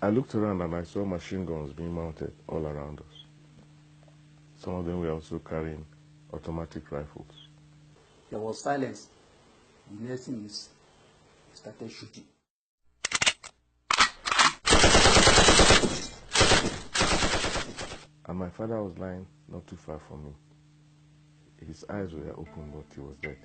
I looked around and I saw machine guns being mounted all around us. Some of them were also carrying automatic rifles. There was silence. The next thing is started shooting. And my father was lying not too far from me. His eyes were open, but he was dead.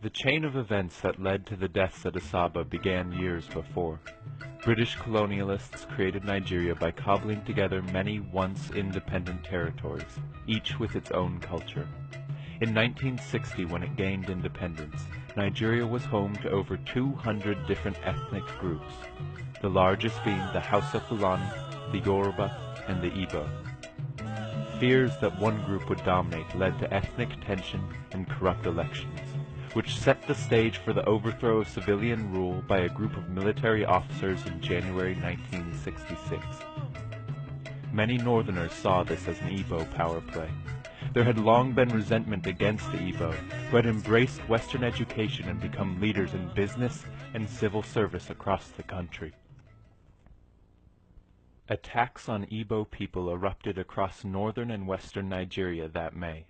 The chain of events that led to the deaths at Asaba began years before. British colonialists created Nigeria by cobbling together many once independent territories, each with its own culture. In 1960, when it gained independence, Nigeria was home to over 200 different ethnic groups, the largest being the Hausa Fulani, the Yoruba, and the Igbo. Fears that one group would dominate led to ethnic tension and corrupt elections, which set the stage for the overthrow of civilian rule by a group of military officers in January 1966. Many Northerners saw this as an Igbo power play. There had long been resentment against the Igbo, who had embraced Western education and become leaders in business and civil service across the country. Attacks on Igbo people erupted across northern and western Nigeria that May.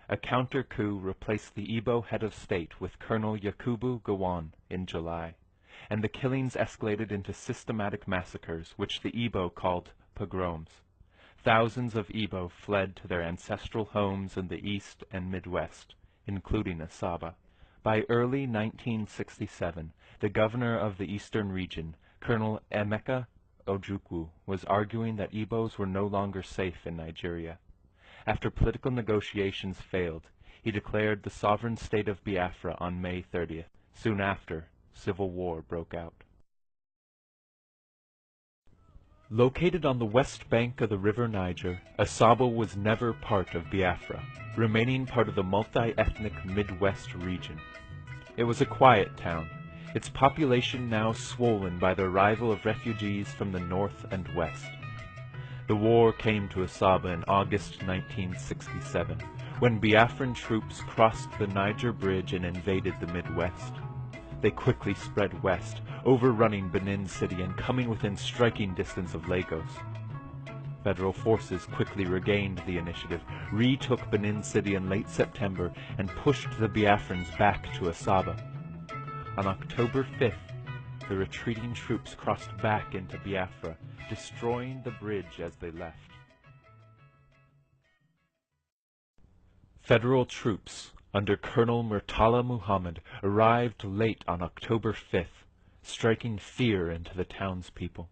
A counter-coup replaced the Igbo head of state with Colonel Yakubu Gowon in July, and the killings escalated into systematic massacres, which the Igbo called pogroms. Thousands of Igbo fled to their ancestral homes in the east and Midwest, including Asaba. By early 1967, the governor of the eastern region, Colonel Emeka Ojukwu, was arguing that Igbos were no longer safe in Nigeria. After political negotiations failed, he declared the sovereign state of Biafra on May 30th. Soon after, civil war broke out. Located on the west bank of the river Niger, Asaba was never part of Biafra, remaining part of the multi-ethnic Midwest region. It was a quiet town, its population now swollen by the arrival of refugees from the north and west. The war came to Asaba in August 1967, when Biafran troops crossed the Niger Bridge and invaded the Midwest. They quickly spread west, overrunning Benin City and coming within striking distance of Lagos. Federal forces quickly regained the initiative, retook Benin City in late September, and pushed the Biafrans back to Asaba. On October 5th, the retreating troops crossed back into Biafra, destroying the bridge as they left. Federal troops under Colonel Murtala Muhammad arrived late on October 5th, striking fear into the townspeople.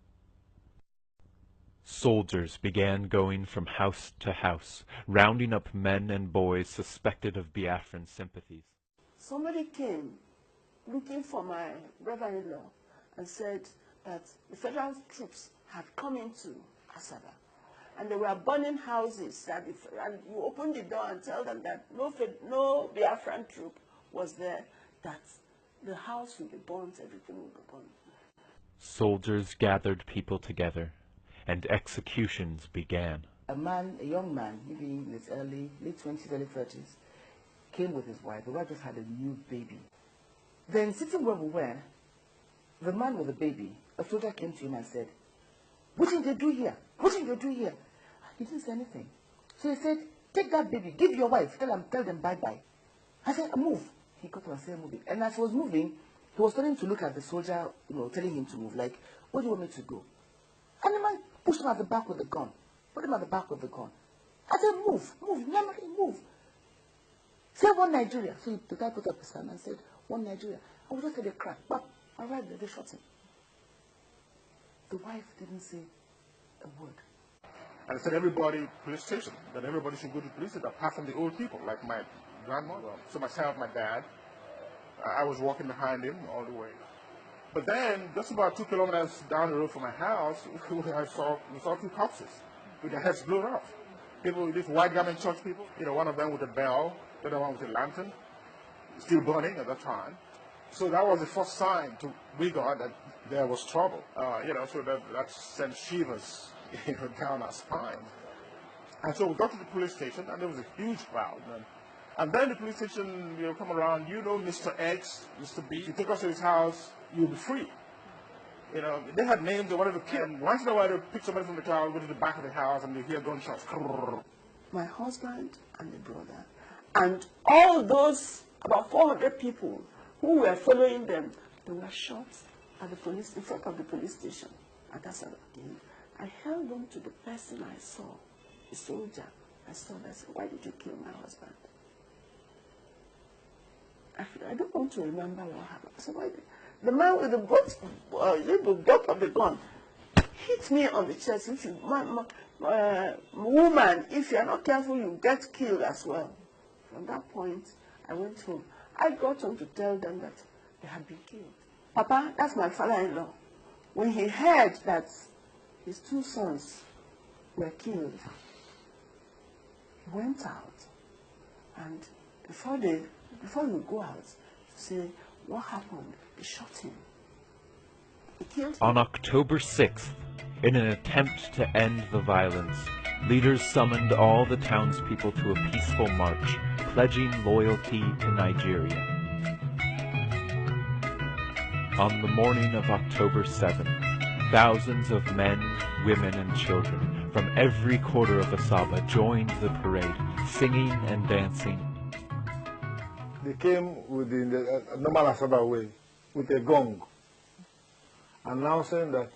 Soldiers began going from house to house, rounding up men and boys suspected of Biafran sympathies. Somebody came looking for my brother-in-law and said that the federal troops had come into Asaba and they were burning houses. And you open the door and tell them that no Biafran troop was there, that the house will be burnt, everything will be burnt. Soldiers gathered people together, and executions began. a young man, maybe in his late 20s, early 30s, came with his wife. The wife just had a new baby. Then sitting where we were, the man with the baby, a soldier came to him and said, "What did they do here? What did they do here?" He didn't say anything. So he said, "Take that baby, give your wife, tell them bye-bye." I said, "Move." He got up and said, "Moving." And as he was moving, he was starting to look at the soldier, telling him to move, like, "Where do you want me to go?" And the man pushed him at the back with the gun. Put him at the back with the gun. I said, "Move, memory, move. Say one Nigeria." So the guy put up his hand and said, "One Nigeria." I was just at a crack. But I arrived there, they shot him. The wife didn't say a word. And I said, everybody, police station, that everybody should go to the police station, apart from the old people, like my grandmother. So myself, my dad, I was walking behind him all the way. But then, just about 2 kilometers down the road from my house, we saw 2 corpses with their heads blown off. People, these white garment church people, one of them with a bell, the other one with a lantern, still burning at that time. So that was the first sign to we got that there was trouble. So that sent shivers, down our spine. And so we got to the police station, and there was a huge crowd. And then the police station, come around. Mr. X, Mr. B. If you take us to his house, you'll be free. They had names they wanted to kill. And once in a while, they pick somebody from the crowd, go to the back of the house, and they hear gunshots. My husband and the brother, and all those about 400 people who were following them, they were shot at the police, in front of the police station at Asaba. I held on to the person I saw, the soldier. I saw that. I said, "Why did you kill my husband?" I don't want to remember what happened. I said, "Why did..." The man with the butt of the gun hit me on the chest. Woman, if you're not careful, you get killed as well. From that point, I went home. I got home to tell them that they had been killed. Papa, that's my father-in-law. When he heard that his 2 sons were killed, he went out. And before you go out, to say, what happened? They shot him. They killed him. On October 6th, in an attempt to end the violence, leaders summoned all the townspeople to a peaceful march, pledging loyalty to Nigeria. On the morning of October 7th, thousands of men, women, and children from every quarter of Asaba joined the parade, singing and dancing. They came with the normal Asaba way, with a gong, announcing that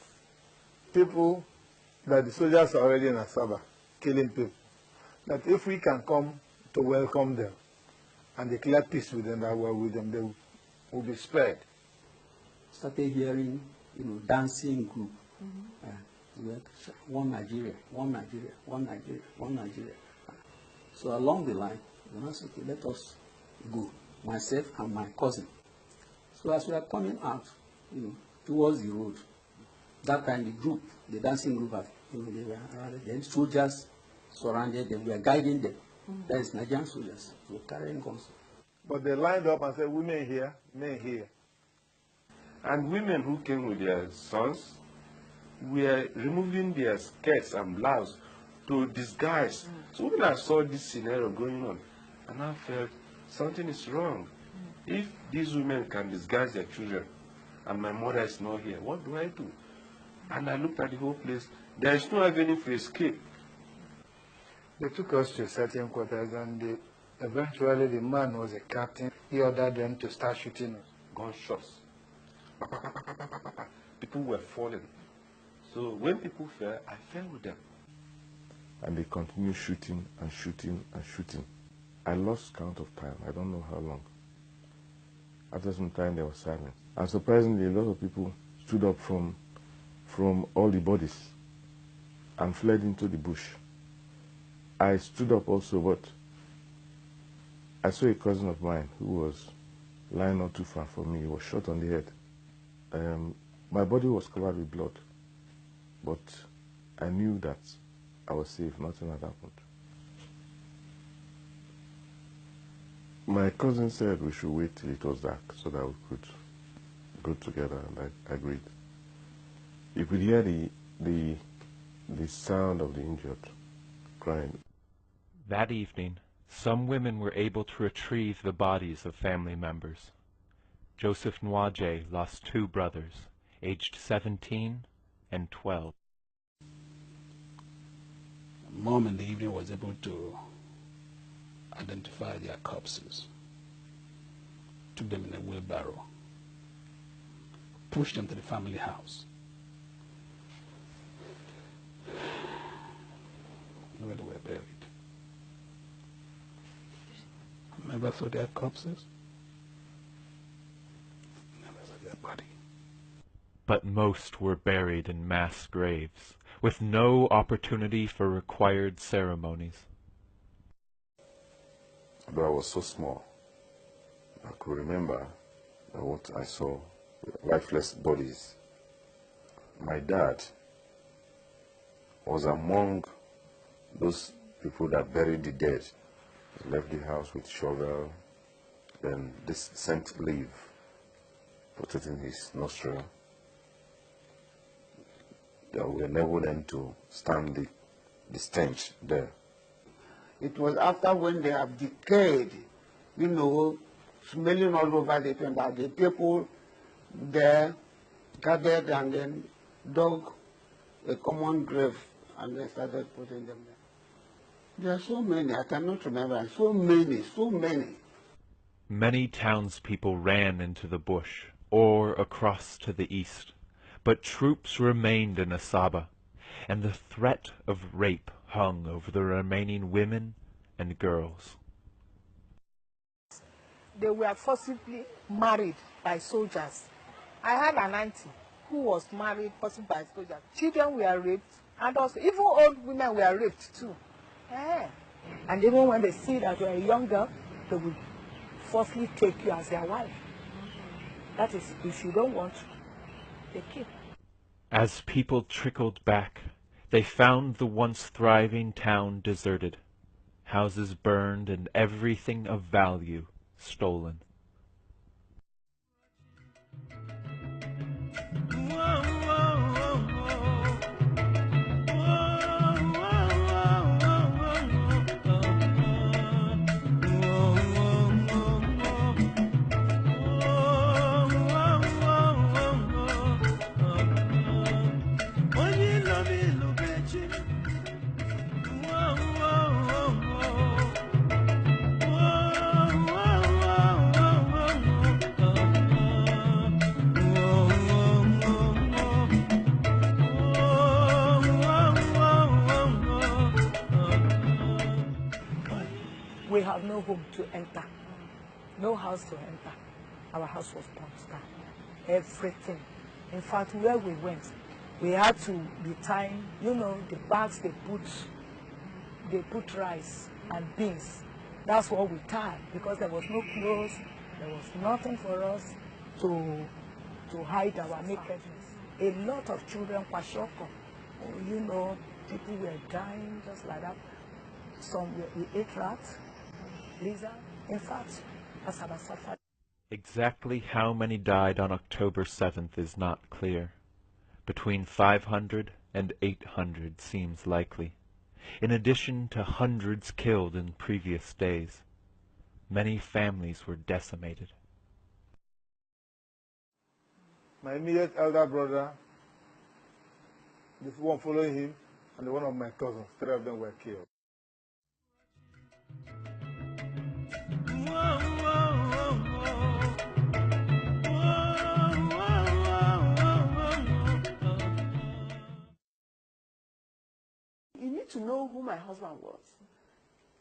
the soldiers are already in Asaba, killing people, that if we can come to welcome them and declare peace with them, that we're with them, they will be spared. Started hearing, dancing group. One Nigeria, one Nigeria, one Nigeria, one Nigeria. So along the line, I said, "Okay, let us go." Myself and my cousin. So as we are coming out, towards the road, that time the dancing group, they were around. Then soldiers surrounded them. We are guiding them. That is Nigerian soldiers. So carrying guns. But they lined up and said, "Women here, men here." And women who came with their sons were removing their skirts and blouse to disguise. So when I saw this scenario going on, and I felt something is wrong. If these women can disguise their children, and my mother is not here, what do I do? And I looked at the whole place. There is no avenue for escape. They took us to certain quarters, and eventually the man was a captain. He ordered them to start shooting us. Gunshots. People were falling. So when people fell, I fell with them. And they continued shooting and shooting and shooting. I lost count of time. I don't know how long. After some time, there was silence. And surprisingly, a lot of people stood up from all the bodies and fled into the bush. I stood up also, but I saw a cousin of mine who was lying not too far from me. He was shot on the head. My body was covered with blood, but I knew that I was safe. Nothing had happened. My cousin said we should wait till it was dark so that we could go together, and I agreed. You could hear the sound of the injured crying. That evening, some women were able to retrieve the bodies of family members. Joseph Nwaje lost 2 brothers, aged 17 and 12. Mom in the evening was able to identify their corpses, took them in a wheelbarrow, pushed them to the family house, where they were buried. Never saw their corpses, never saw their body. But most were buried in mass graves, with no opportunity for required ceremonies. But I was so small, I could remember what I saw, lifeless bodies. My dad was among those people that buried the dead. He left the house with shovel, then this scent leaf, put it in his nostril. That we enabled them to stand the stench there. It was after when they have decayed, you know, smelling all over the place, that the people there gathered and then dug a common grave and they started putting them there. There are so many, I cannot remember, so many, so many. Many townspeople ran into the bush or across to the east, but troops remained in Asaba, and the threat of rape hung over the remaining women and girls. They were forcibly married by soldiers. I had an auntie who was married forcibly by soldiers. Children were raped, and also even old women were raped too. And even when they see that you're a young girl, they will forcibly take you as their wife. That is, if you don't want to, they kill. As people trickled back, they found the once thriving town deserted, houses burned and everything of value stolen. We have no home to enter, no house to enter. Our house was burnt down. Everything. In fact, where we went, we had to be tying, you know, the bags they put rice and beans. That's what we tied, because there was no clothes, there was nothing for us to hide our nakedness. A lot of children were shocked. You know, people were dying just like that. Some we ate rats, lizard. In fact, Asaba suffered. Exactly how many died on October 7th is not clear. Between 500 and 800 seems likely, in addition to hundreds killed in previous days. Many families were decimated. My immediate elder brother, the one following him, and one of my cousins, 3 of them were killed. You need to know who my husband was.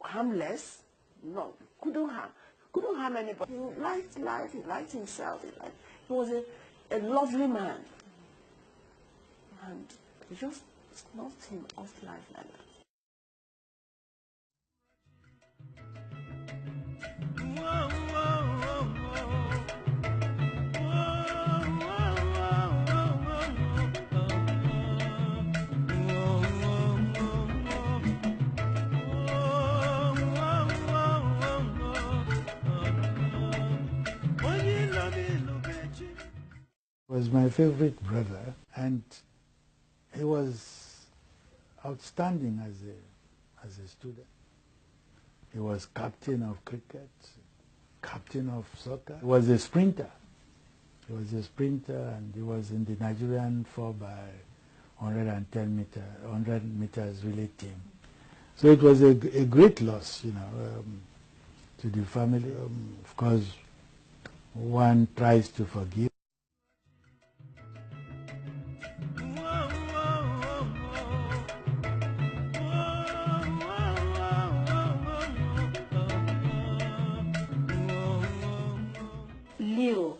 Harmless? No, couldn't harm anybody. He liked life, he liked himself, he was a lovely man. And he just knocked him off life like that. Was my favorite brother, and he was outstanding as a student. He was captain of cricket, captain of soccer. He was a sprinter. He was a sprinter, and he was in the Nigerian 4 by 100 meters relay team. So it was a great loss, to the family. Of course, one tries to forgive. Leo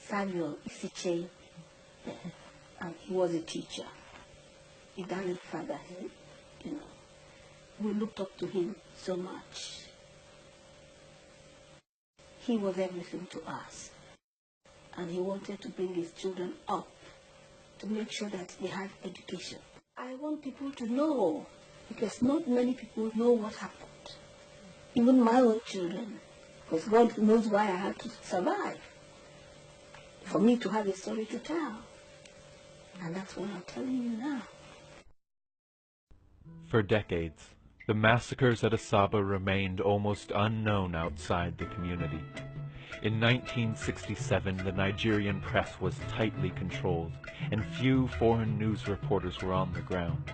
Samuel Isiche, and he was a teacher, a darling father. We looked up to him so much. He was everything to us, and he wanted to bring his children up to make sure that they had education. I want people to know, because not many people know what happened. Even my own children, because God knows why I had to survive. For me to have a story to tell. And that's what I'm telling you now. For decades, the massacres at Asaba remained almost unknown outside the community. In 1967, the Nigerian press was tightly controlled, and few foreign news reporters were on the ground.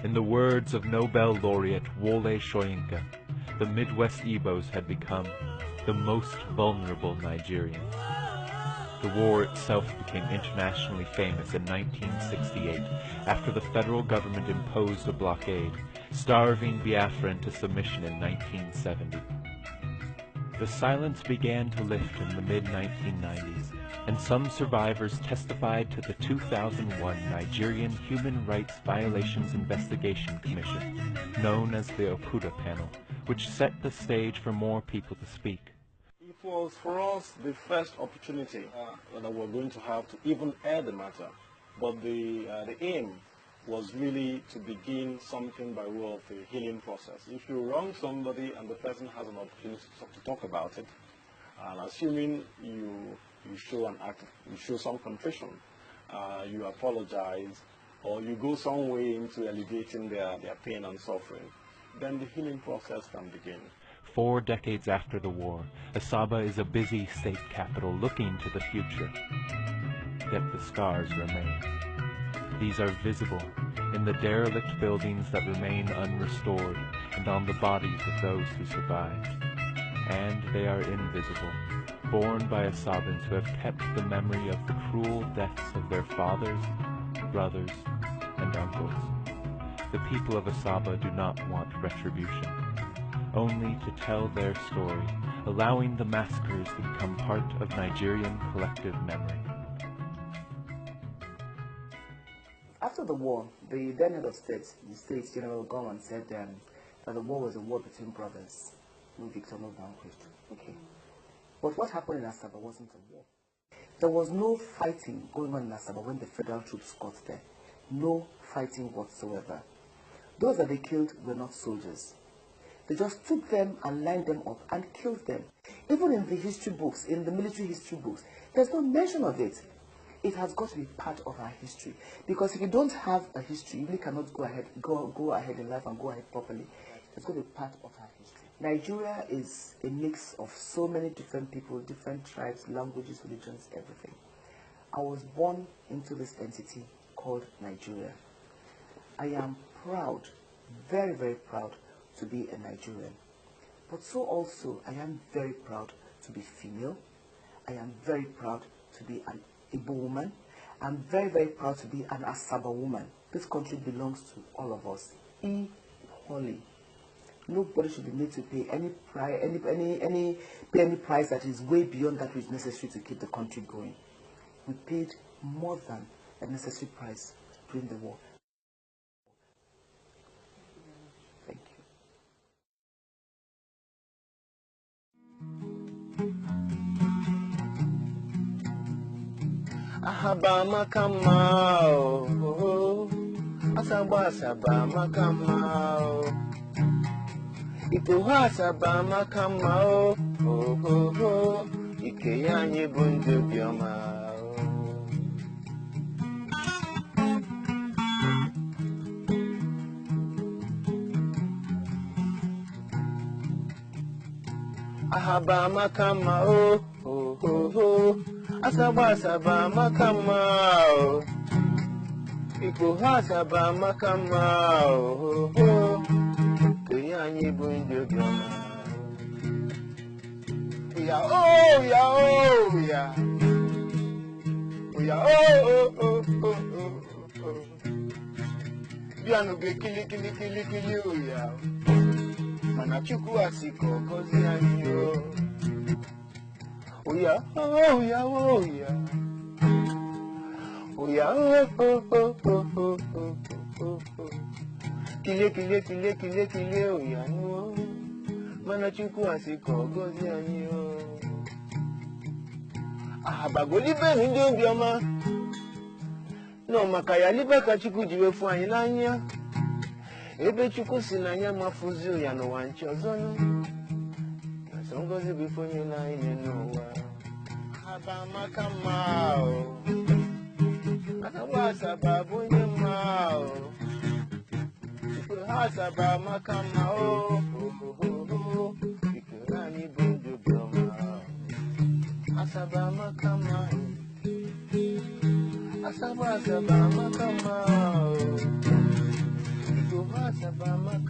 In the words of Nobel laureate Wole Soyinka, the Midwest Igbos had become the most vulnerable Nigerians. The war itself became internationally famous in 1968 after the federal government imposed a blockade, starving Biafra into submission in 1970. The silence began to lift in the mid-1990s, and some survivors testified to the 2001 Nigerian Human Rights Violations Investigation Commission, known as the Okuda Panel, which set the stage for more people to speak. It was for us the first opportunity that we're going to have to even air the matter, but the aim was really to begin something by way of a healing process. If you wrong somebody and the person has an opportunity to talk about it, and assuming you show an act, you show some contrition, you apologize, or you go some way into alleviating their pain and suffering, then the healing process can begin. 4 decades after the war, Asaba is a busy state capital looking to the future. Yet the scars remain. These are visible in the derelict buildings that remain unrestored and on the bodies of those who survived. And they are invisible, borne by Asabans who have kept the memory of the cruel deaths of their fathers, brothers, and uncles. The people of Asaba do not want retribution, only to tell their story, allowing the massacres to become part of Nigerian collective memory. After the war, the then head of state, the States General Government, said that the war was a war between brothers. No victor, no vanquished. Okay. But what happened in Asaba wasn't a war. There was no fighting going on in Asaba when the federal troops got there. No fighting whatsoever. Those that they killed were not soldiers. They just took them and lined them up and killed them. Even in the history books, in the military history books, there's no mention of it. It has got to be part of our history. Because if you don't have a history, you really cannot go ahead in life and go ahead properly. It's got to be part of our history. Nigeria is a mix of so many different people, different tribes, languages, religions, everything. I was born into this entity called Nigeria. I am proud, very, very proud, to be a Nigerian. But so also, I am very proud to be female. I am very proud to be an Igbo woman. I'm very, very proud to be an Asaba woman. This country belongs to all of us equally. Nobody should be made to pay any price that is way beyond that which is necessary to keep the country going. We paid more than a necessary price during the war. Thank you. Ahaba makamao, asaba makamao. Ipo asaba makamao, ike yanye bundu bioma. Ahaba makama oh oh oh oh. Asaba asaba makama oh. Iko asaba makama oh oh oh. Kuyanyi bunjo gama. Yeah oh yeah oh yeah. Oh yeah oh oh oh oh oh. Biano be kili kili kili kili oh yeah. Mana chuku asiko gozi anyo. Oh yeah, oh yeah, oh yeah. Oh yeah, oh oh oh oh oh oh oh oh. Kile kile kile kile kile oh yeah no. Mana chuku asiko gozi anyo. Ah bagoli be ni ndo bioma. No makaya libe ka chuku jiwe fu anyi lanya. Ebe chuku sinanya mafuzi ya no wanchi ozono. Songozi before you lie in no Haba makamao. Asaba babu nyamao. Asaba makamao. Ikurani bundu gama. Asaba makamao. Asaba makamao. Asaba makamao.